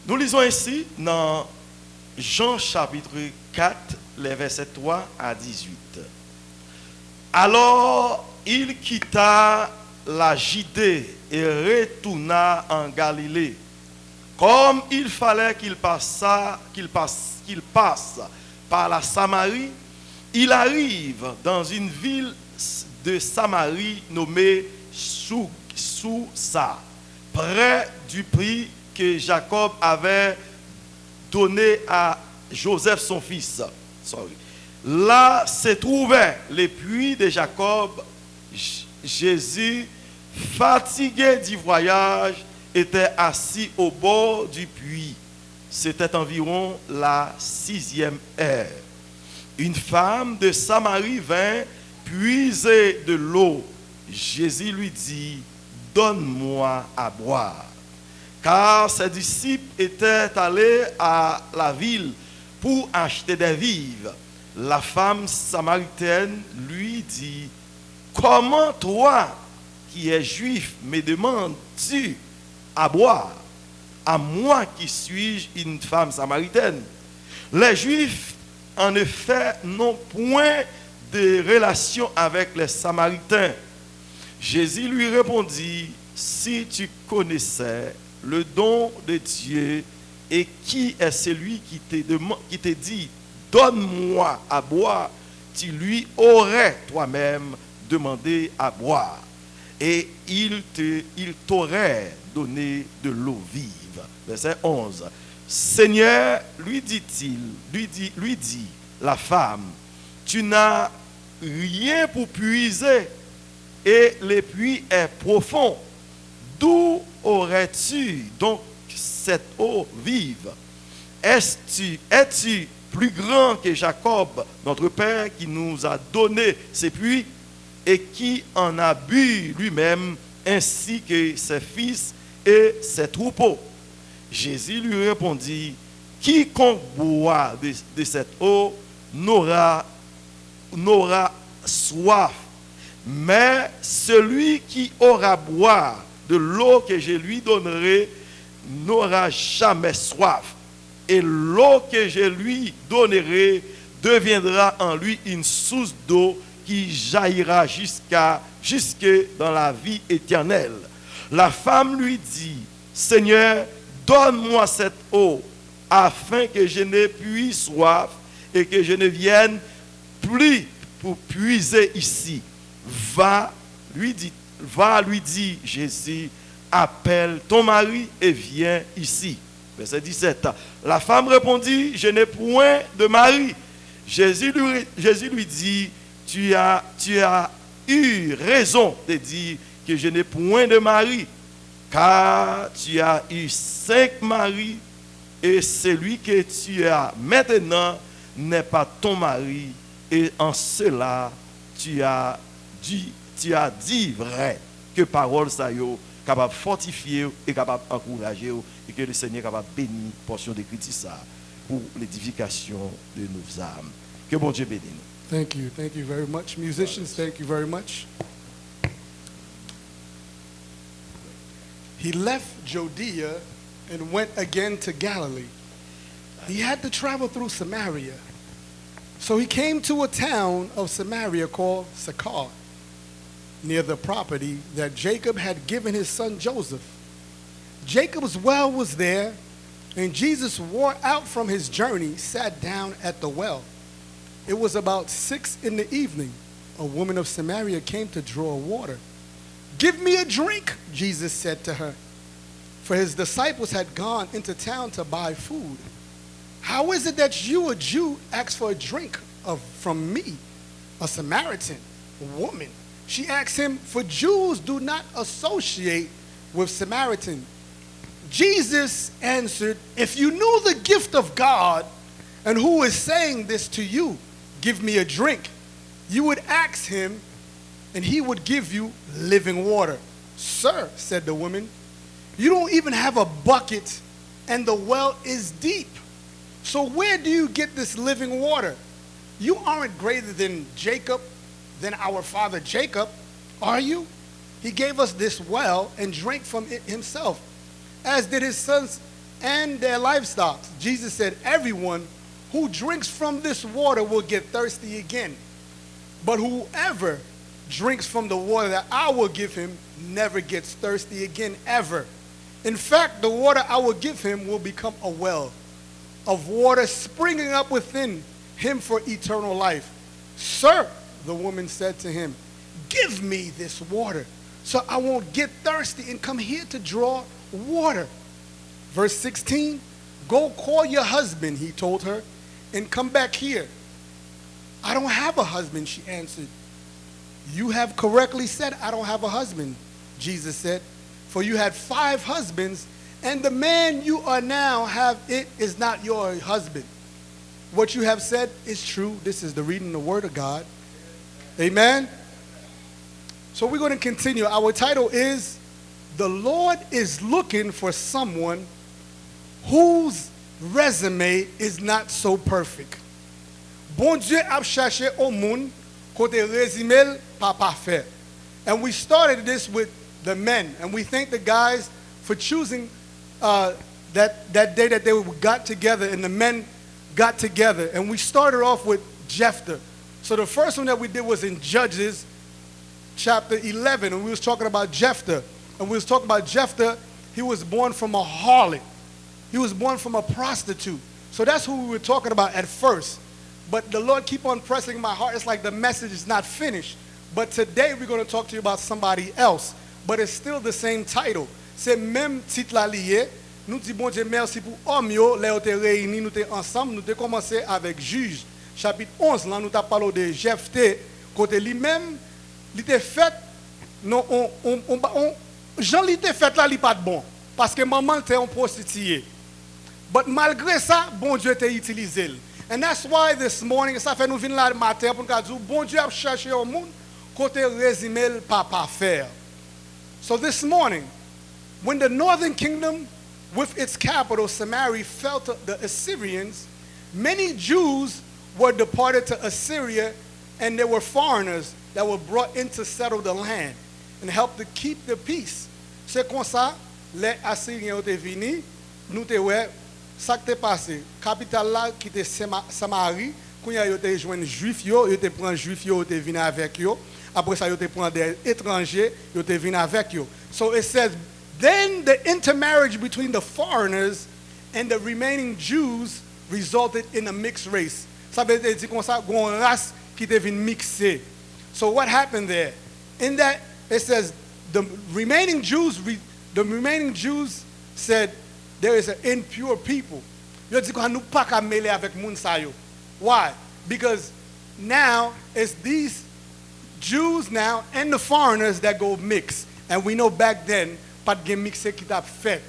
Nous lisons ici dans Jean chapitre 4, les versets 3 à 18. Alors il quitta la Judée et retourna en Galilée. Comme il fallait qu'il passe par la Samarie, il arrive dans une ville de Samarie nommée Sousa, près du puits que Jacob avait donné à Joseph son fils. Là se trouvait le puits de Jacob. Jésus, fatigué du voyage, était assis au bord du puits. C'était environ la 6e heure. Une femme de Samarie vint puiser de l'eau. Jésus lui dit, donne-moi à boire. Car ses disciples étaient allés à la ville pour acheter des vivres. La femme samaritaine lui dit, comment toi, qui es juif, me demandes-tu à boire? À moi qui suis une femme samaritaine. Les juifs, en effet, n'ont point de relation avec les samaritains. Jésus lui répondit, si tu connaissais le don de Dieu et qui est celui qui te dit, donne-moi à boire, tu lui aurais toi-même demandé à boire. Et il t'aurait donné de l'eau vive. Verset 11. Seigneur, lui dit la femme, tu n'as rien pour puiser et le puits est profond. D'où aurais-tu donc cette eau vive? Es-tu plus grand que Jacob, notre père, qui nous a donné ces puits et qui en a bu lui-même, ainsi que ses fils et ses troupeaux? Jésus lui répondit, quiconque boit de cette eau n'aura soif, mais celui qui aura boire de l'eau que je lui donnerai n'aura jamais soif. Et l'eau que je lui donnerai deviendra en lui une source d'eau qui jaillira jusque dans la vie éternelle. La femme lui dit, Seigneur, donne-moi cette eau, afin que je n'ai plus soif et que je ne vienne plus pour puiser ici. Va, lui dit Jésus, appelle ton mari et viens ici. Verset 17. La femme répondit, je n'ai point de mari. Jésus lui dit, tu as eu raison de dire que je n'ai point de mari, car tu as eu 5 maris, et celui que tu as maintenant n'est pas ton mari, et en cela tu as dit vrai, que parole ça yo capable de fortifier et capable d'encourager, et que le Seigneur est capable de bénir portion d'écriture ça pour l'édification de nos âmes. Que bon Dieu bénisse. Thank you very much. Musicians, thank you very much. He left Judea and went again to Galilee. He had to travel through Samaria. So he came to a town of Samaria called Sychar, near the property that Jacob had given his son Joseph. Jacob's well was there, and Jesus, wore out from his journey, sat down at the well. It was about 6 p.m. A woman of Samaria came to draw water. Give me a drink, Jesus said to her, for his disciples had gone into town to buy food. How is it that you, a Jew, ask for a drink from me, a Samaritan woman? She asked him, for Jews do not associate with Samaritans. Jesus answered, if you knew the gift of God and who is saying this to you, give me a drink, you would ask him and he would give you living water. Sir, said the woman, you don't even have a bucket and the well is deep. So where do you get this living water? You aren't greater than Jacob, than our father Jacob, are you? He gave us this well and drank from it himself, as did his sons and their livestock. Jesus said, everyone who drinks from this water will get thirsty again. But whoever drinks from the water that I will give him never gets thirsty again, ever. In fact, the water I will give him will become a well of water springing up within him for eternal life. Sir, the woman said to him, give me this water so I won't get thirsty and come here to draw water. Verse 16, go call your husband, he told her, and come back here. I don't have a husband, she answered. You have correctly said, I don't have a husband, Jesus said, for you had 5 husbands, and the man you are now have it is not your husband. What you have said is true. This is the reading of the word of God. Amen. So we're going to continue. Our title is, the Lord is looking for someone whose resume is not so perfect. Bon Dieu ap cherché au monde côté résumé pas parfait. And we started this with the men, and we thank the guys for choosing that day that they got together and the men got together. And we started off with Jephthah. So the first one that we did was in Judges chapter 11, and we was talking about Jephthah. And we was talking about Jephthah. He was born from a harlot. He was born from a prostitute. So that's who we were talking about at first. But the Lord keep on pressing my heart. It's like the message is not finished. But today we're going to talk to you about somebody else. But it's still the same title. C'est même titre là lié. Nous disons bon Dieu merci pour homme yo, là on te réunis, nous te ensemble, nous te commencé avec Juge chapitre 11 là nous t'a parlé de Jephthah côté lui-même, il était fait non Jean il était fait là il pas de bon parce que maman était en prostituée. But malgré ça, bon Dieu t'a utilisé. And that's why this morning ça fait nous venir là matin pour nous dire bon Dieu a cherché au monde côté résumé pas faire. So this morning, when the northern kingdom with its capital Samaria fell to the Assyrians, many Jews were departed to Assyria, and there were foreigners that were brought in to settle the land and help to keep the peace. C'est comme ça, les Assyriens ont venus, nous te ouais, ça qui t'est passé. Capitale là qui était Samarie, quand ils ont joint Juifs, ils ont pris Juifs, ils ont venu avec eux. Après ça, ils ont pris des étrangers, ils ont venu avec eux. So it says, then the intermarriage between the foreigners and the remaining Jews resulted in a mixed race. Ça veut dire comme ça, une race qui était mixée. So what happened there? In that, it says, the remaining Jews said, there is an impure people. Yo dit qu'on nous pas qu'à mêler avec moun sa yo. Why? Because now it's these Jews now and the foreigners that go mix. And we know back then, pas de mixé qui t'a fait.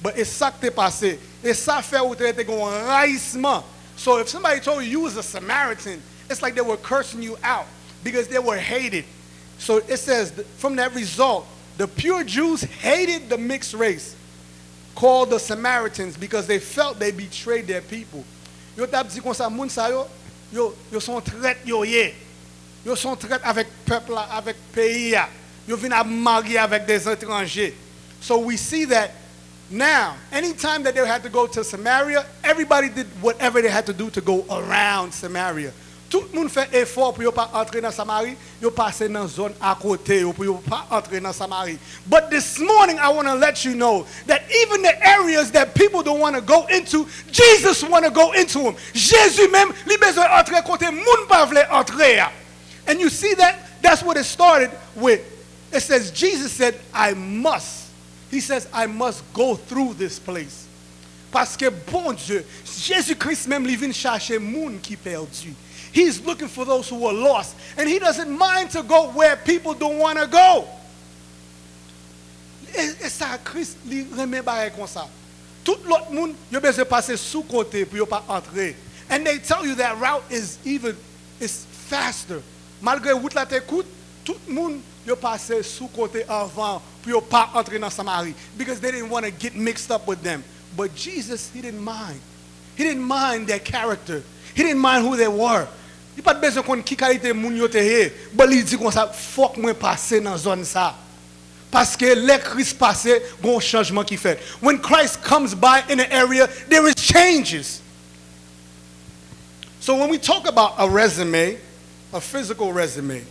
But it's ça qui t'est passé. Et ça fait où t'es gon enraissement. So if somebody told you was a Samaritan, it's like they were cursing you out because they were hated. So it says, from that result, the pure Jews hated the mixed race, called the Samaritans, because they felt they betrayed their people. Yo t'a dit comme ça, moun sa yo sont traite yo yé. Yo sont traite avec peuple, avec pays. Yo vinn à marier avec des étrangers. So we see that now, anytime that they had to go to Samaria, everybody did whatever they had to do to go around Samaria. Tout le monde fait effort pour ne pas entrer dans Samarie, yo passer dans zone à côté, pour ne pas entrer dans Samarie. But this morning I want to let you know that even the areas that people don't want to go into, Jesus want to go into them. Jésus même, il besoin entrer côté moun pa vle entrer. And you see that? That's what it started with. It says Jesus said, I must. He says, I must go through this place. Parce que bon Dieu, Jésus-Christ même, il vient chercher moun qui perdu. He's looking for those who are lost. And he doesn't mind to go where people don't want to go. Et ça, Christ, il remet bail comme ça. Tout l'autre monde, il a besoin de passer sous côté pour pas entrer. And they tell you that route is faster. Malgré route la t'écoute, tout le monde il a passé sous côté avant pour pas entrer dans Samarie because they didn't want to get mixed up with them. But Jesus, he didn't mind. He didn't mind their character. He didn't mind who they were. Il pas besoin qu'on qui qualité moun yo te he, but il dit comme ça, faut que moi passer dans zone ça. Parce que les Christ passé, gon changement qui fait. When Christ comes by in an area, there is changes. So when we talk about a resume, a physical resume,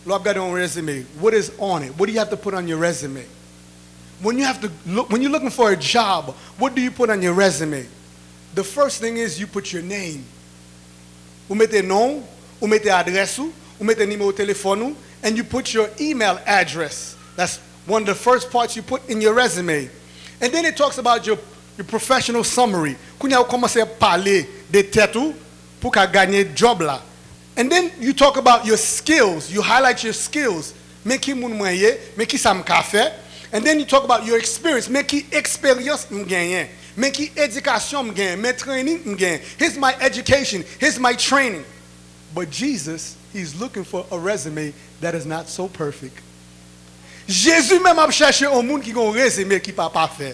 Lord got on resume, what is on it? What do you have to put on your resume? When you're looking for a job, what do you put on your resume? The first thing is you put your name. Vous mettez nom, vous mettez adresse, vous mettez numéro de téléphone, and you put your email address. That's one of the first parts you put in your resume. And then it talks about your professional summary. Quand vous commencez à parler de tête pour gagner job là. And then you talk about your skills. You highlight your skills. Mais qui moun moyen, mais qui ça m'ka fait. And then you talk about your experience. Mais qui expérience m'gagne. Mais qui éducation m'gagne. Mais training m'gagne. Here's my education. Here's my training. But Jesus, he's looking for a resume that is not so perfect. Jésus même a cherché un monde qui a un résumé qui pas parfait.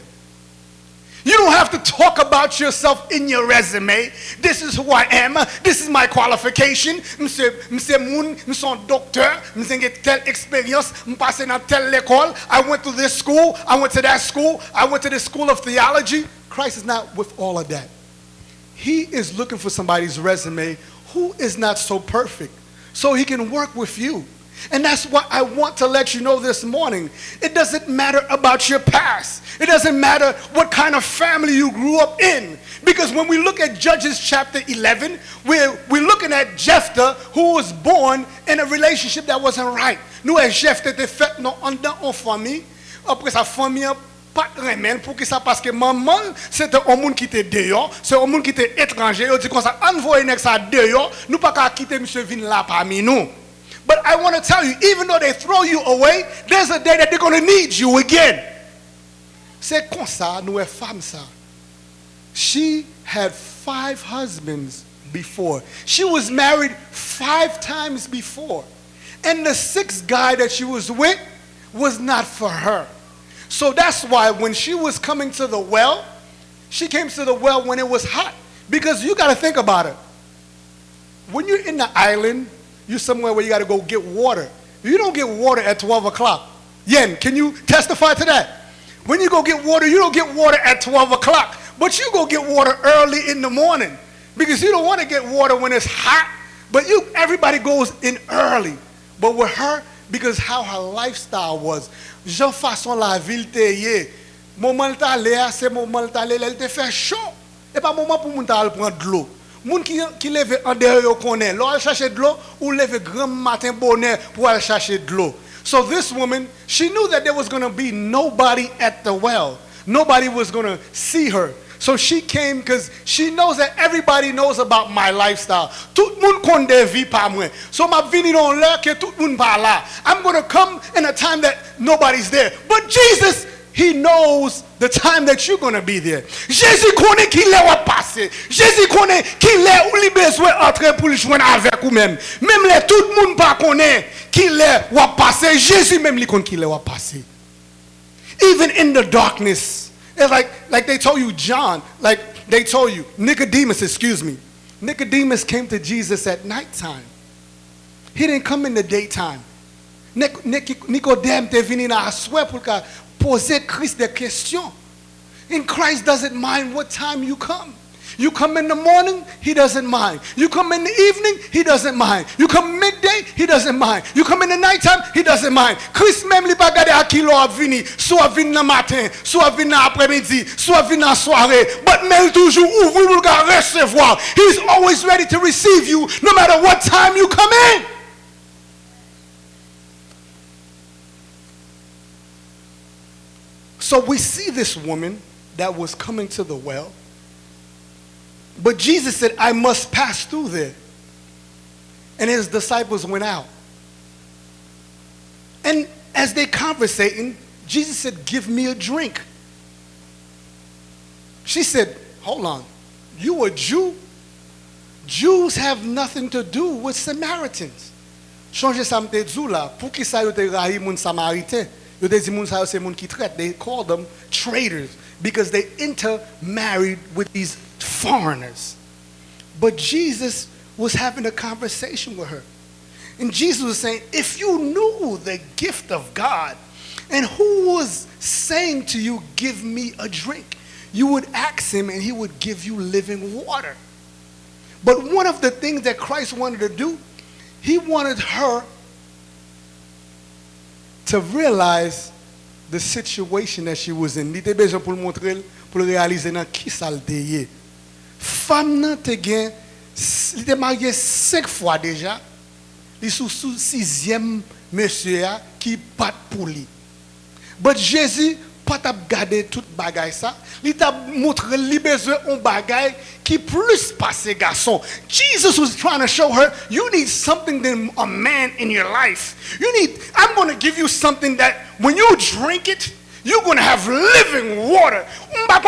You don't have to talk about yourself in your resume. This is who I am. This is my qualification. M'se moun, m'se un docteur. M'se get telle expérience. M'passe dans telle école. I went to this school. I went to that school. I went to the school of theology. Christ is not with all of that. He is looking for somebody's resume who is not so perfect, so he can work with you. And that's what I want to let you know this morning. It doesn't matter about your past. It doesn't matter what kind of family you grew up in. Because when we look at Judges chapter 11, we're looking at Jephthah, who was born in a relationship that wasn't right. Nous, Jephthah était fait dans une famille. Après sa famille, pas remen pour que ça parce que maman c'était un monde qui était dehors, c'est un monde qui était étranger. On dit comme ça, envoyer nèg ça dehors, nous pas qu'à quitter monsieur vin là parmi nous. But I want to tell you, even though they throw you away, there's a day that they're going to need you again. C'est comme ça, nous est femme ça. She had 5 husbands before. She was married 5 times before. And the 6th guy that she was with was not for her. So that's why when she was coming to the well, she came to the well when it was hot. Because you got to think about it. When you're in the island, you're somewhere where you got to go get water. You don't get water at 12 o'clock. Yen, can you testify to that? When you go get water, you don't get water at 12 o'clock. But you go get water early in the morning. Because you don't want to get water when it's hot. But everybody goes in early. But with her, because how her lifestyle was, Jean façon la ville te yé. Moment t'allé, c'est moment t'allé, elle te fait chaud. Et pas moment pour moun t'al prendre de l'eau. Moun qui lève en dehors yo connaît. L'on chercher de l'eau ou lève grand matin bonheur pour aller chercher de l'eau. So this woman, she knew that there was going to be nobody at the well. Nobody was going to see her. So she came because she knows that everybody knows about my lifestyle. Tout moun konde vie pa mwen. So ma vini don l'heure que tout moun pa la. I'm going to come in a time that nobody's there. But Jesus, he knows the time that you're going to be there. Jésus connaît qui l'a va passer. Jésus connaît qui l'a ou li besoin entrer pour le joindre avec ou même. Même les tout le monde pas connaît qui l'a va passer. Jésus même li connaît qui l'a va passer. Even in the darkness. It's like they told you John, like they told you Nicodemus, excuse me. Nicodemus came to Jesus at nighttime. He didn't come in the daytime. Nicodème te venu à souhait pour poser Christ des questions. And Christ doesn't mind what time you come. You come in the morning, he doesn't mind. You come in the evening, he doesn't mind. You come midday, he doesn't mind. You come in the nighttime, he doesn't mind. Christ même li pa gade à qui l'on a vini, soit vini dans matin, soit vini dans après-midi, soit vini dans soirée. But même toujours ouvrir pour le recevoir. He's always ready to receive you no matter what time you come in. So we see this woman that was coming to the well. But Jesus said, I must pass through there. And his disciples went out. And as they conversating, Jesus said, give me a drink. She said, hold on, you a Jew? Jews have nothing to do with Samaritans. Change sa mte djou la, pou ki sa yo te rahi moun Samaritain, yo te di moun sa yo se moun ki traite. They called them traitors because they intermarried with these foreigners. But Jesus was having a conversation with her. And Jesus was saying, if you knew the gift of God and who was saying to you, give me a drink, you would ask him and he would give you living water. But one of the things that Christ wanted to do, he wanted her to realize the situation that she was in. Li te bejan pou l'montre, pou l'realize nan ki sal te ye. Femme nan te gen, li te marié 5 fois déjà. Li sou 6e monsieur ya ki pat pou li. But Jésus pat ap gade tout bagay sa. Li ta montre li bezwe on bagay ki plus passe garçon. Jesus was trying to show her, you need something than a man in your life. I'm going to give you something that when you drink it, you're going to have living water. But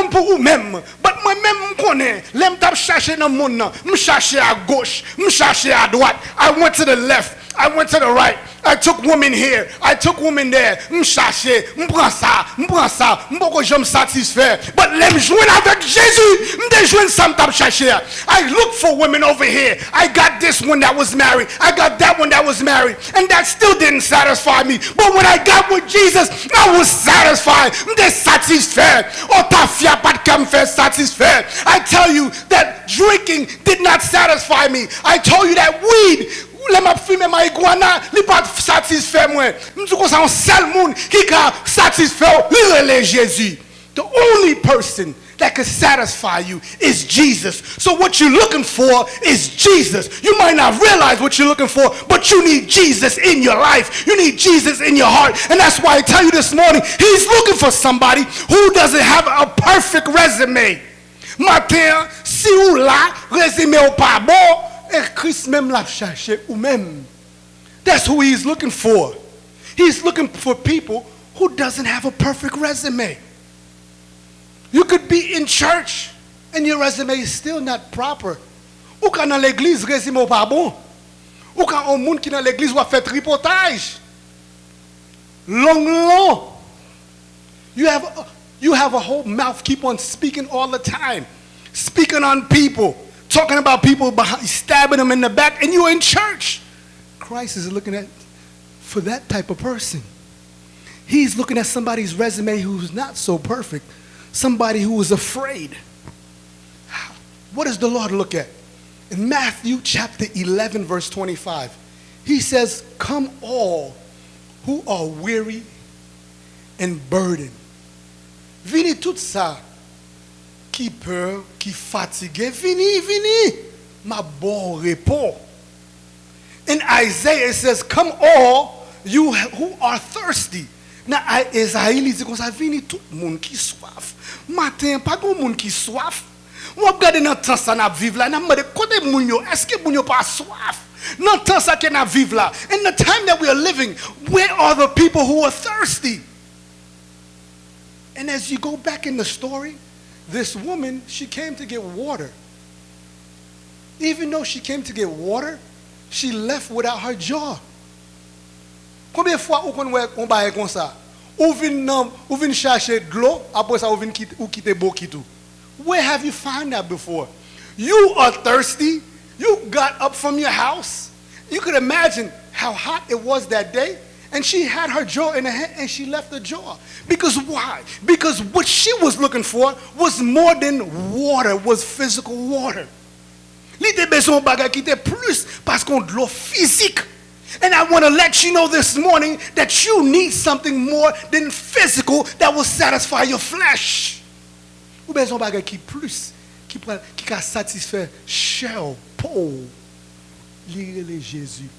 moi-même connais, l'aime tap chercher dans mon nan, m'chercher à gauche, m'chercher à droite. I went to the left, I went to the right. I took women here, I took women there. M'chercher, m'prend ça, m'poko j'aime satisfaire. But l'aime joindre avec Jésus, m'de joindre ça m'tap chercher. I look for women over here. I got this one that was married. I got that one that was married. And that still didn't satisfy me. But when I got with Jesus, I was satisfied. M'de satisfaire. Oh ta fia pas de me faire satisfaire. I tell you that drinking did not satisfy me. I told you that weed, le m'a fumé ma iguana, li pas satisfait moi. M'dou ko sa un seul monde qui ka satisfaire le Jésus. The only person that can satisfy you is Jesus. So what you're looking for is Jesus. You might not realize what you're looking for, but you need Jesus in your life. You need Jesus in your heart. And that's why I tell you this morning, he's looking for somebody who doesn't have a perfect resume. Matin, si ou la, résumé ou pas bon, et Christ même l'a cherché ou même. That's who he's looking for. He's looking for people who doesn't have a perfect resume. You could be in church and your resume is still not proper. Ou ka dans l'église résumé ou pas bon. Ou ka un monde qui dans l'église va faire tripotage. Long. You have a whole mouth, keep on speaking all the time. Speaking on people, talking about people, stabbing them in the back, and you're in church. Christ is looking at for that type of person. He's looking at somebody's resume who's not so perfect. Somebody who is afraid. What does the Lord look at? In Matthew chapter 11, verse 25, he says, come all who are weary and burdened. Vini tout ça qui peur, qui fatigue, vini, ma bon repos. In Isaiah it says, come all you who are thirsty. Now Isaïe dit comme ça, vini tout monde qui soif. Matin, pas tout monde qui soif. Moi regarde dans temps ça n'a vivre là, n'a me côté moun yo, est-ce que moun yo pas soif? Dans temps ça que n'a vivre là. In the time that we are living, where are the people who are thirsty? And as you go back in the story, this woman, she came to get water. Even though she came to get water, she left without her jar. Combien de fois on baille comme ça? Ou vin chercher de l'eau, après ça ou quitter bokitou. Where have you found that before? You are thirsty. You got up from your house. You could imagine how hot it was that day. And she had her jar in her hand and she left the jar. Because why? Because what she was looking for was more than water, was physical water. Li te besoin bagay ki te plus parce qu'on de l'eau physique. And I want to let you know this morning that you need something more than physical that will satisfy your flesh. Ou besoin bagay ki plus, qui ka satisfaire chair, peau. Lire le Jésus.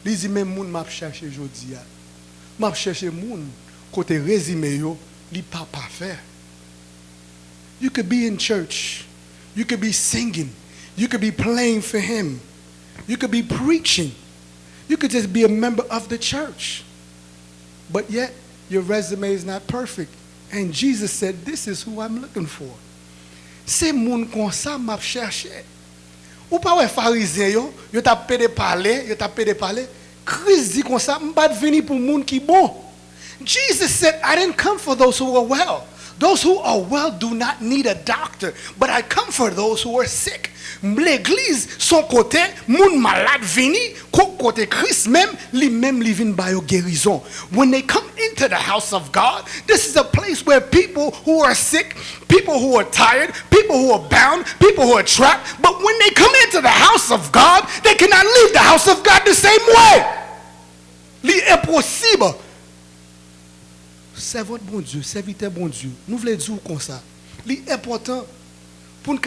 Li di même moun m'a chercher jodi a. M'a chercher moun côté résumé yo, li pa parfait. You could be in church. You could be singing. You could be playing for him. You could be preaching. You could just be a member of the church. But yet, your resume is not perfect. And Jesus said, this is who I'm looking for. C'est moun kon sa m'a cherché. Ou pas ouais pharisien yo t'a pédé parler, Christ dit comme ça, m'pas venir pour moun qui bon. Jesus said, I didn't come for those who are well. Those who are well do not need a doctor, but I come for those who are sick. L'église, son côté, moun malade vini, côté Christ même, li vin ba yo guérison. When they come into the house of God, this is a place where people who are sick, people who are tired, people who are bound, people who are trapped, but when they come into the house of God, they cannot leave the house of God the same way. Li impossible. Servant bon Dieu, serviteur bon Dieu. Nous voulons dire comme ça. Li important pour nous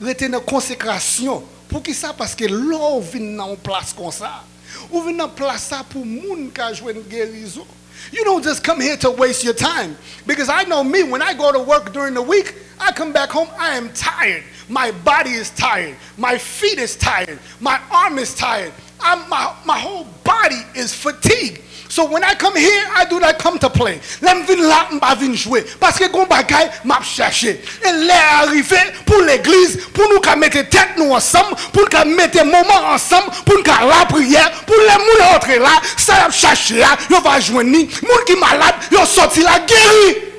rester dans la consécration. Pour qui ça? Parce que l'on vient dans une place comme ça. Ou vient dans une place ça pour moun ka jouer une guérison. You don't just come here to waste your time. Because I know me, when I go to work during the week, I come back home, I am tired. My body is tired. My feet is tired. My arm is tired. My whole body is fatigued. So when I come here, I do not come to play. Let me vin là, m'pa vin jouer. Parce que gon bagay m'a cherché. Et l'est arrivé pour l'église, pour nous ka mettre tête nous ensemble, pour nous ka mettre moment ensemble, pour nous ka la prière, pour les moun entrer là, ça a cherché là, yo va joindre ni, moun qui malade, yo sorti là guéri.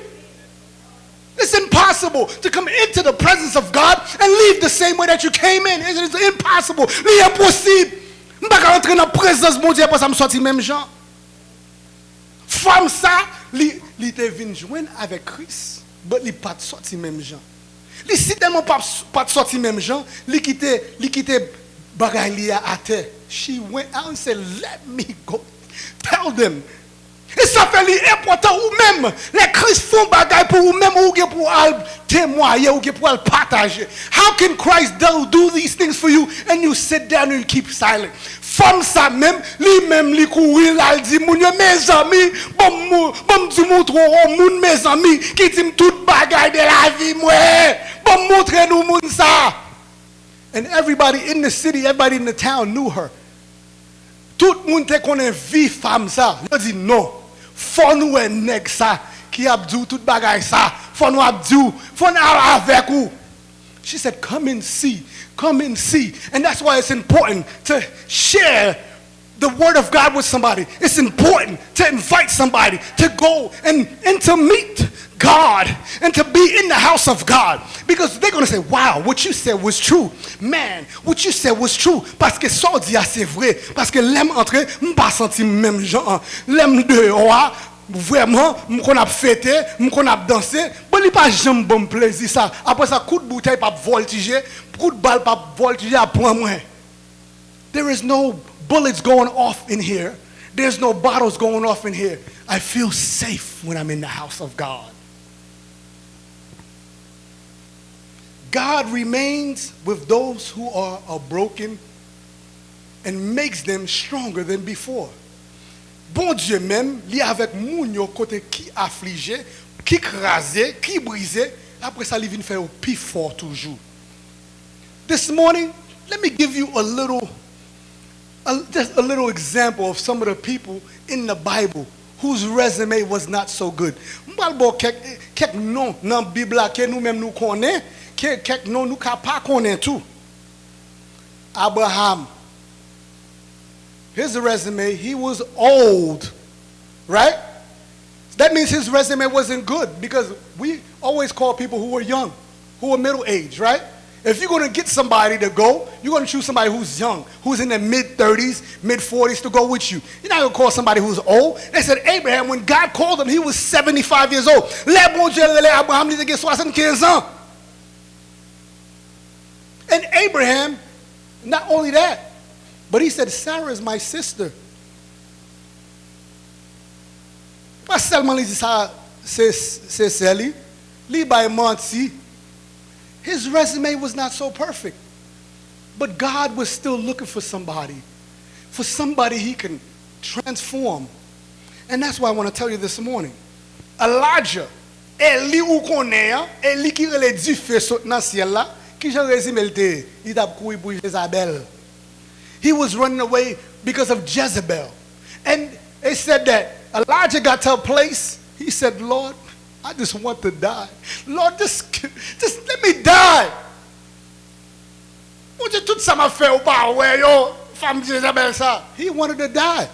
It's impossible to come into the presence of God and leave the same way that you came in. It's impossible. C'est impossible. M'pa ka entrer dans la présence de Dieu parce que me sorti même gens. Femme ça, li te vin joindre avec Christ, mais li pas sorti même gens. Li si tellement pas sorti même gens, li quitte bagay li à terre. She went out and said, "Let me go." Tell them. Et ça fait li important ou même les Christ font bagay pour ou même ou pour témoigner ou pour partager. How can Christ do these things for you and you sit down and you keep silent? Femme ça même li courir là dit moun yo mes amis bon di montre moun mes amis qui dit tout bagay de la vie moi bon montre nous moun ça. And everybody in the city, everybody in the town knew her. Tout moun te connaît vie femme ça. Yo dit non. Faut nous un nèg ça qui a dit tout bagay ça. Faut nous abdou, faut nous avec ou. She said, come and see. Come and see. And that's why it's important to share the word of God with somebody. It's important to invite somebody to go and to meet God and to be in the house of God. Because they're going to say, wow, what you said was true. Man, what you said was true. Parce que ça dit c'est vrai. Parce que l'aime entrer, m'pas senti même gens. L'aime dehors. Vraiment, m'kon a fêté, m'kon a dansé, bon li pas jamais bon plaisir ça. Après ça coup de bouteille pas voltiger, coup de balle pas voltiger à point moins. There is no bullets going off in here. There's no bottles going off in here. I feel safe when I'm in the house of God. God remains with those who are broken and makes them stronger than before. Bon Dieu même, li avec moun yo côté qui affligé, qui crasé, qui brisé, après ça li vient faire au plus fort toujours. This morning, let me give you just a little example of some of the people in the Bible whose resume was not so good. M'pal bo kek non dans Bible que nous même nous connaît, kek non nous ka pas connaît tout. Abraham. His resume, he was old, right? That means his resume wasn't good because we always call people who are young, who are middle-aged, right? If you're going to get somebody to go, you're going to choose somebody who's young, who's in their mid-30s, mid-40s to go with you. You're not going to call somebody who's old. They said Abraham, when God called him, he was 75 years old. Le bon Dieu, Abraham need to get 75 ans. And Abraham, not only that, but he said, Sarah is my sister. Pas seulement il dit ça, c'est Sally. Li by Monty. His resume was not so perfect. But God was still looking for somebody he can transform. And that's why I want to tell you this morning. Elijah, Eli ou connaît, Eli qui relè du feu saute dans ciel là, qui j'en résime il t'a couru pour Jézabel. He was running away because of Jezebel. And it said that Elijah got to a place, he said, Lord, I just want to die. Lord, just let me die. He wanted to die.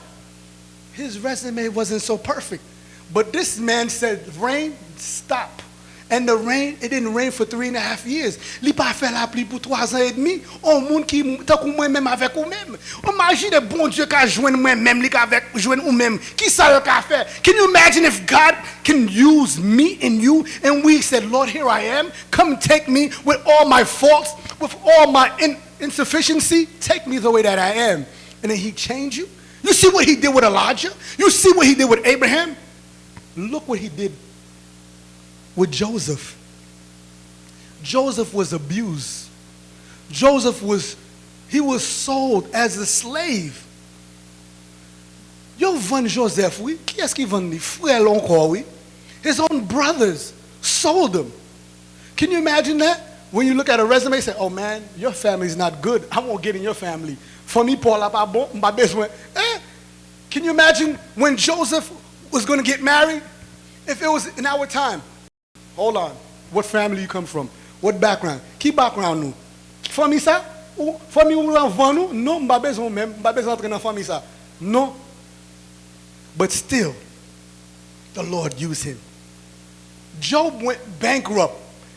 His resume wasn't so perfect. But this man said, rain, stop. And the rain, it didn't rain for 3.5 years. Li pa fait la pluie pour 3 ans et demi. On moun qui tant que moi même avec ou même. Imagine bon Dieu qui joindre moi même li avec joindre ou même. Qui ça le ka fait? Can you imagine if God can use me and you and we said, Lord, here I am. Come take me with all my faults, with all my insufficiency. Take me the way that I am. And then he changed you. You see what he did with Elijah? You see what he did with Abraham? Look what he did with Joseph. Joseph was abused. Joseph was sold as a slave. Yo vend Joseph, oui? Qui est-ce qui vend lui? Frère encore, oui? His own brothers sold him. Can you imagine that? When you look at a resume, you say, oh man, your family's not good. I won't get in your family. For me, Paul, my best friend. Can you imagine when Joseph was going to get married? If it was in our time. Hold on. What family you come from? What background? Qui background nous? Famille ça? Ou famille ou l'enfant nous? Non, m'pa besoin même, m'pa besoin entrer dans famille ça. Non. But still, the Lord used him. Job went bankrupt.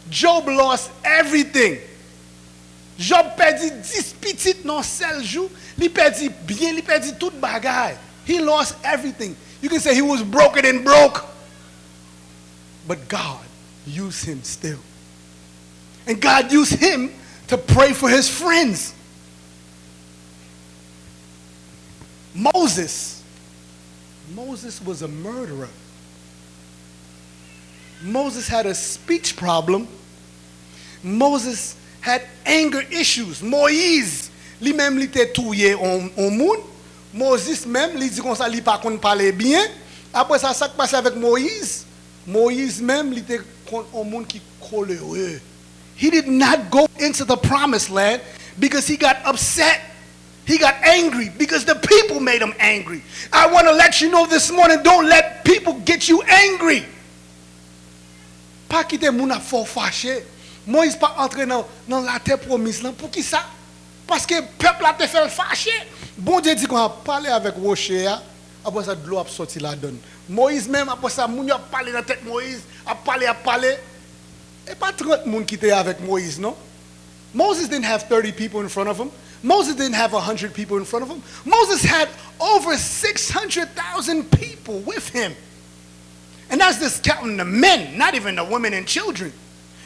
Job lost everything. Job perdit 10 petites non seul jour. Li perdit bien, li perdit tout bagay. He lost everything. You can say he was broken and broke. But God used him still. And God used him to pray for his friends. Moses was a murderer. Moses had a speech problem. Moses had anger issues. Moïse, lui-même, il était touillé en monde. Moses même, il dit comme ça, il pas qu'on parler bien. Après ça, ça qui passe avec Moïse. Moïse même, il était un monde qui coléreux. He did not go into the promised land because he got upset. He got angry because the people made him angry. I want to let you know this morning, don't let people get you angry. Pas quitter moun a fort fâché. Moïse pas entrer dans la terre promise là. Pour qui ça? Parce que le peuple a te fait fâché. Bon Dieu dit qu'on a parlé avec rocher. Après ça, de l'eau a sorti la donne. Moïse même, après ça, moun a parlé dans la tête Moïse. A parlé. Et pas 30 moun qui étaient avec Moïse, non? Moses didn't have 30 people in front of him. Moses didn't have 100 people in front of him. Moses had over 600,000 people with him. And that's just counting the men, not even the women and children.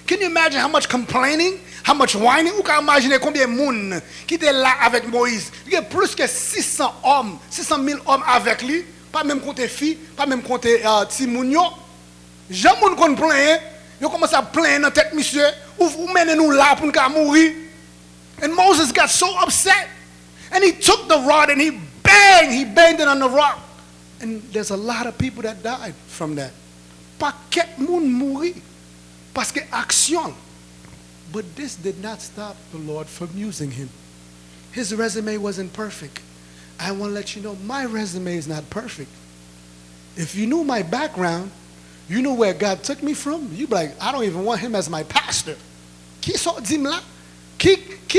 Can you imagine how much complaining, how much whining? Ou ka imaginer combien de moun qui était là avec Moïse? Il y a plus que 600 hommes, 600 000 hommes avec lui. Pas même compter filles, pas même compter Timounio. Jamais moun kon plaint. Yo commence à plaindre dans tête monsieur. Ou menez nous là pour nous mourir. And Moses got so upset. And he took the rod and he banged it on the rock. And there's a lot of people that died from that. Paquet moun mouri. Parce que action. But this did not stop the Lord from using him. His resume wasn't perfect. I want to let you know my resume is not perfect. If you knew my background, you know where God took me from, you'd be like, I don't even want him as my pastor. Qui sort dim là? Qui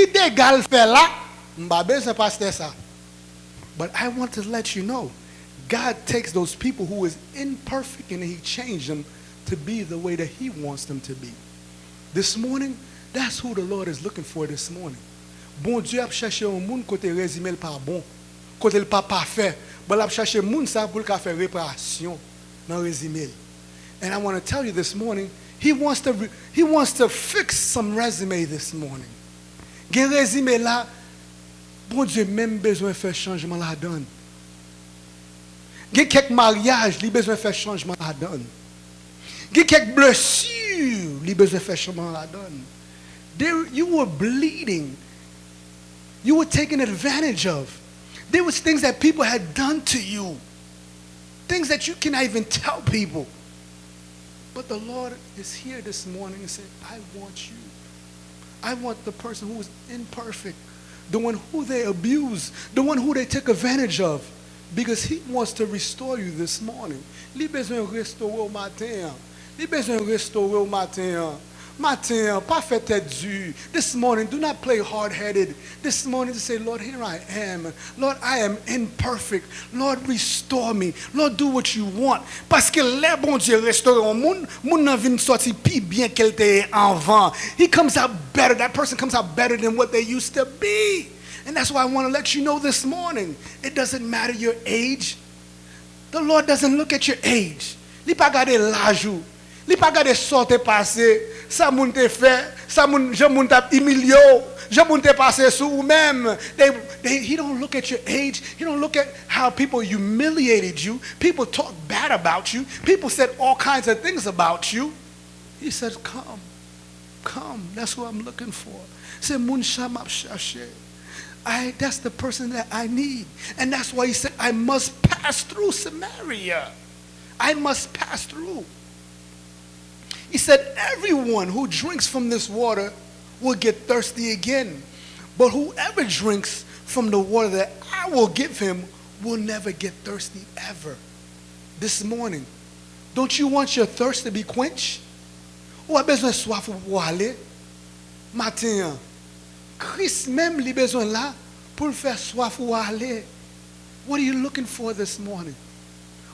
dégal fait là? M'ba besoin pasteur ça. But I want to let you know, God takes those people who is imperfect and he changed them to be the way that he wants them to be. This morning, that's who the Lord is looking for this morning. Bon Dieu a cherché un monde côté résumé pas bon, côté le pas parfait, mais il a cherché monde ça pour le faire réparation dans résumé. And I want to tell you this morning, he wants to fix some resume this morning. Gen résumé là, bon Dieu même besoin faire changement la donne. Gen quelques mariages, il besoin faire changement la donne. Gen quelques blessures, il besoin faire changement la donne. You were bleeding. You were taken advantage of. There was things that people had done to you. Things that you cannot even tell people. But the Lord is here this morning and said, I want you. I want the person who is imperfect, the one who they abuse, the one who they take advantage of. Because he wants to restore you this morning. Li besoin restaurer au matin. Li besoin restaurer au matin. Matin, pas fait tête dure. This morning, do not play hard-headed. This morning, to say, Lord, here I am. Lord, I am imperfect. Lord, restore me. Lord, do what you want. Parce que les bon Dieu restaure un monde, moun nan vin sorti pi bien qu'elle te avant. He comes out better. That person comes out better than what they used to be. And that's why I want to let you know this morning. It doesn't matter your age. The Lord doesn't look at your age. Li pa gade l'âge ou. Li pa gade sorte passé. Ça moun te fait, ça moun je moun t'a humilié, je moun te passé sous ou même. He don't look at your age. He don't look at how people humiliated you. People talk bad about you. People said all kinds of things about you. He said, come. That's what I'm looking for. Say moun shamap shashe. That's the person that I need. And that's why he said, I must pass through Samaria. I must pass through. He said, everyone who drinks from this water will get thirsty again. But whoever drinks from the water that I will give him will never get thirsty ever. This morning, don't you want your thirst to be quenched? Ou a besoin soif pour aller? Matin, Christ même li besoin là pour le faire soif ou aller. What are you looking for this morning?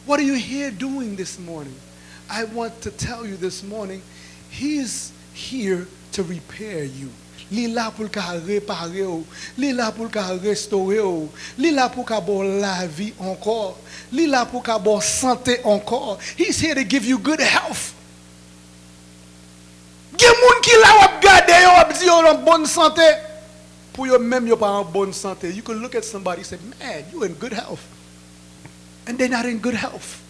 What are you here doing this morning? I want to tell you this morning, he's here to repair you. Li la pou ka réparer ou, li la pou ka restaurer ou, li la pou ka bo la vie encore, li la pou ka bo santé encore. He's here to give you good health. Gen moun ki la wap gade yo wap di yo en bonne santé. Pour yo même yo pa en bonne santé. You can look at somebody and say, man, you in good health. And they're not in good health.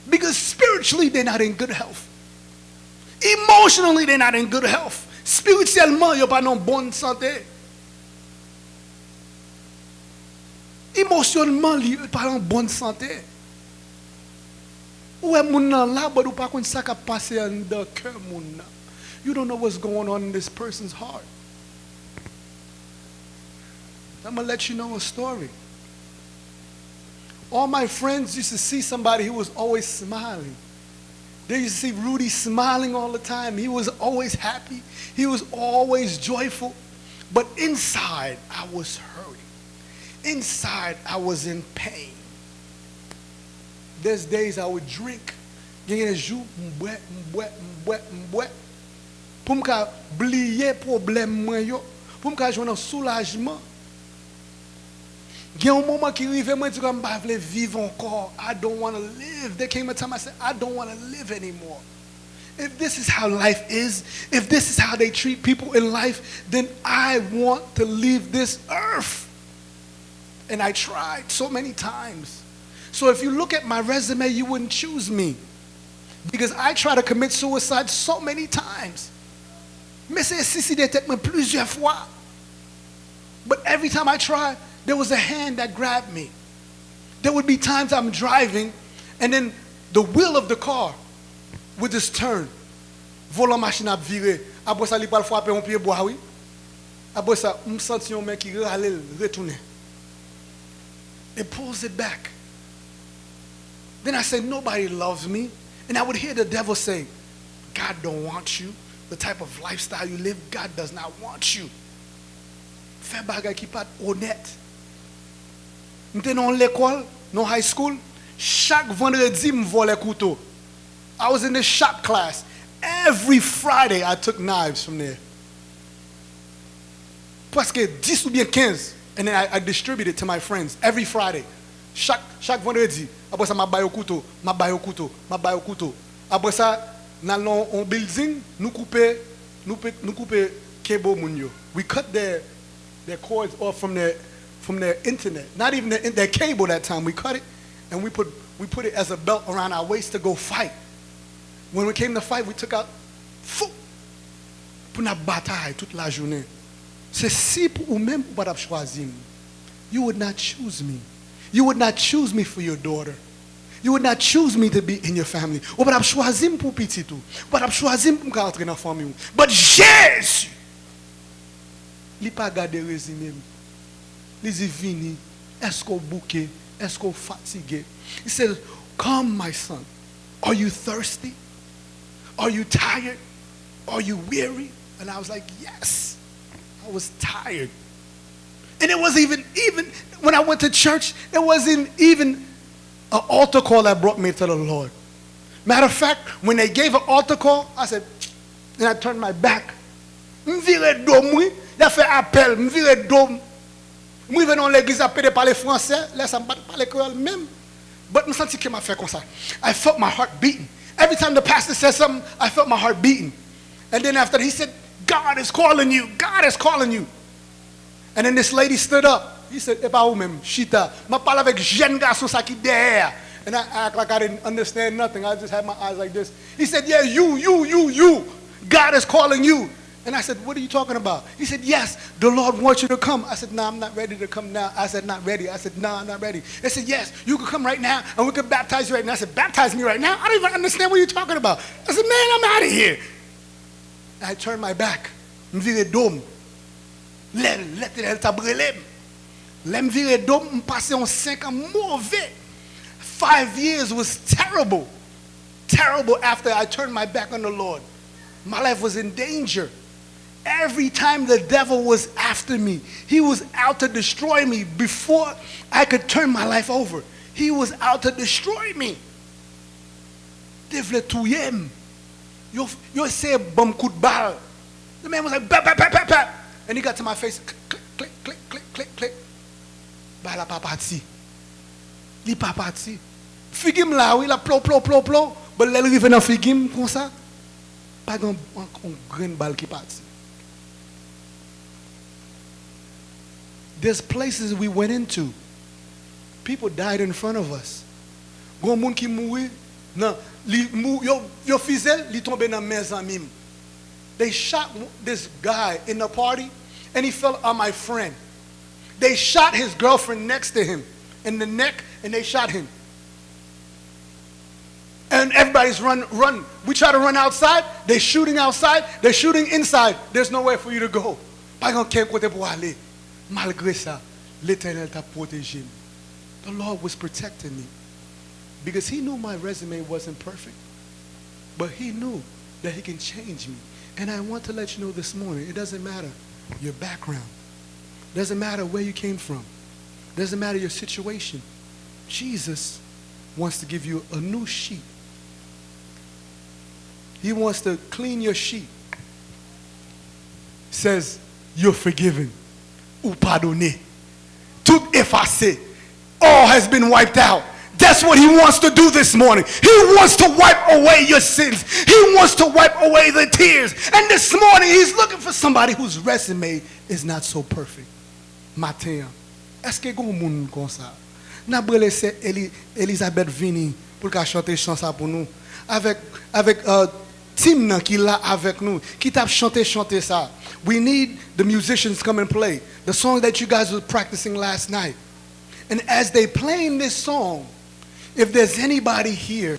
Because spiritually, they're not in good health. Emotionally, they're not in good health. Spirituellement, you're pas en bonne santé. Émotionnellement, you're pas en bonne santé. Ou est moun nan la, but ou pa kon sa ka passe en de cœur moun nan. You don't know what's going on in this person's heart. I'm going to let you know a story. All my friends used to see somebody who was always smiling. They used to see Rudy smiling all the time. He was always happy. He was always joyful. But inside, I was hurting. Inside, I was in pain. There's days I would drink. Gen jou m'bouet. Pour m'ka bliye problème mwen yo. Pour m'ka jwenn soulagement. Gen un moment qui arrive, moi, je dis, vivre encore. I don't want to live. There came a time I said, I don't want to live anymore. If this is how life is, if this is how they treat people in life, then I want to leave this earth. And I tried so many times. So if you look at my resume, you wouldn't choose me. Because I tried to commit suicide so many times. Mais c'est suicidé plusieurs fois. But every time I tried, there was a hand that grabbed me. There would be times I'm driving, and then the wheel of the car would just turn. Volant machine a viré. Après ça, il va frapper un pied bois, oui. Après ça, me senti un mec qui râle, retourner. It pulls it back. Then I said, nobody loves me. And I would hear the devil say, God don't want you. The type of lifestyle you live, God does not want you. Fais bagay qui pas honnête. M'étais dans l'école, dans high school, chaque vendredi me volait couteau. I was in the shop class. Every Friday I took knives from there. Presque 10 ou bien 15. And then I distributed to my friends every Friday. Chaque vendredi. Après ça, ma baille au couteau. Après ça, dans un building, nous couper cable moun yo. We cut their cords off from their internet. Not even their cable that time. We cut it and we put it as a belt around our waist to go fight. When we came to fight, we took out pour la bataille toute la journée. C'est si pour ou même pour pas choisir. You would not choose me. You would not choose me for your daughter. You would not choose me to be in your family. Ou pas choisir pour petit tout. Pas choisir pour entrer dans famille. But Jésus, il pas garder résumé. li di vini, esko bouke, esko fatigué. He said, come my son. Are you thirsty? Are you tired? Are you weary? And I was like, yes. I was tired. And it wasn't even when I went to church, it wasn't even an altar call that brought me to the Lord. Matter of fact, when they gave an altar call, I said, and I turned my back. M'vire dom, oui. Il a fait appel, m'vire dom. Moi, je vais dans l'église à parler français, là, ça me parle créole même. But je sens que m'a fait comme ça. I felt my heart beating. Every time the pastor said something, I felt my heart beating. And then after that, he said, God is calling you. God is calling you. And then this lady stood up. He said, "Eba ou même, Shita." Ma parle avec jeune garçon ça qui derrière. And I act like I didn't understand nothing. I just had my eyes like this. He said, "Yeah, you. God is calling you." And I said, "What are you talking about?" He said, "Yes, the Lord wants you to come." I said, "No, I'm not ready to come now." I said, "Not ready." I said, "No, I'm not ready." They said, "Yes, you can come right now and we can baptize you right now." I said, "Baptize me right now? I don't even understand what you're talking about." I said, "Man, I'm out of here." I turned my back. M'vire dom. L'Éternel t'a brûlé. M'vire dom, m'passé en 5 ans mauvais. 5 years was terrible. Terrible after I turned my back on the Lord. My life was in danger. Every time the devil was after me, he was out to destroy me before I could turn my life over. He was out to destroy me. They voulaient tuer me. You say bum coup de balle. The man was like, bap, bap, bap, bap, bap. And he got to my face, click, click, click, click, click, click. Bah, la papati. Li papati. Figim là, oui, la plop, plop, plop, plop. But l'elle rive dans figim, comme ça. Pas d'un grain balle qui parti. There's places we went into. People died in front of us. Gon moun ki mouri, nan, yo fizel, li tombe nan men zanmim. They shot this guy in the party, and he fell on my friend. They shot his girlfriend next to him in the neck, and they shot him. And everybody's run. We try to run outside. They're shooting outside. They're shooting inside. There's nowhere for you to go. Pas grand côté pour aller. Malgré ça, l'Éternel t'a protégé. The Lord was protecting me because he knew my resume wasn't perfect, but he knew that he can change me. And I want to let you know this morning, it doesn't matter your background. It doesn't matter where you came from. It doesn't matter your situation. Jesus wants to give you a new sheet. He wants to clean your sheet. Says, you're forgiven. Ou pardonné. Tout effacé. All has been wiped out. That's what he wants to do this morning. He wants to wipe away your sins. He wants to wipe away the tears. And this morning, he's looking for somebody whose resume is not so perfect. Matin, est-ce que vous avez un monde comme ça? N'a pas laissé Elisabeth Vini pour qu'elle chante chanson pour nous. Avec Tim qui là avec nous, qui t'a chanté ça. We need the musicians to come and play. The song that you guys were practicing last night. And as they playing this song, if there's anybody here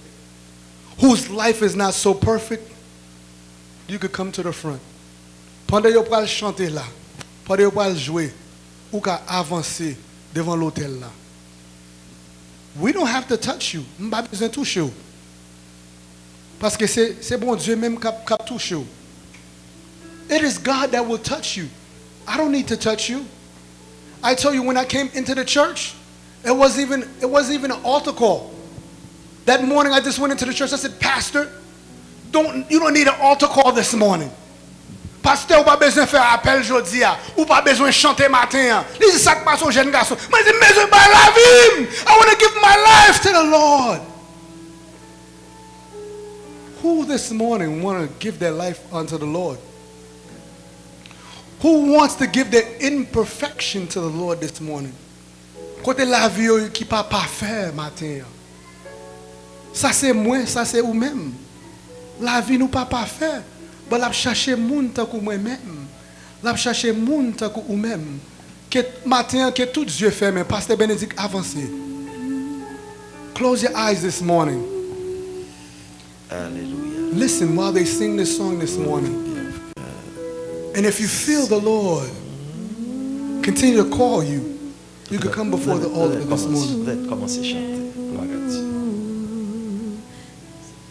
whose life is not so perfect, you could come to the front. Pendant que vous chanter là, pendant que vous jouer, ou qu'à avancer devant l'hôtel là. We don't have to touch you. On n'a pas besoin de toucher vous. Parce que c'est bon Dieu même qui touche vous. It is God that will touch you. I don't need to touch you. I tell you, when I came into the church, it wasn't even an altar call. That morning I just went into the church. I said, Pastor, you don't need an altar call this morning. Pasteur, ou pas besoin faire appel jodi a, ou pas besoin chanter matin. This is ça que passe aux jeunes garçons. Mais j'ai besoin de la vie. I want to give my life to the Lord. Who this morning want to give their life unto the Lord? Who wants to give their imperfection to the Lord this morning? Côté la vie qui pas parfait matin. Ça c'est moi, ça c'est ou même. La vie nous pas parfait. Mais la chercher moun tant que moi même. La chercher moun tant que ou même. Que matin que tout Dieu fermé, Pasteur Bénédicte avancez. Close your eyes this morning. Hallelujah. Listen while they sing this song this morning. And if you feel the Lord continue to call you, You could come before the altar this morning. Vous êtes commencé à chanter. Gloire à Dieu.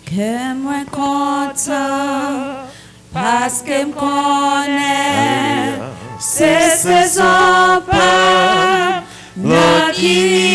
Que moi content parce que me connaît, c'est saison pas, n'a qui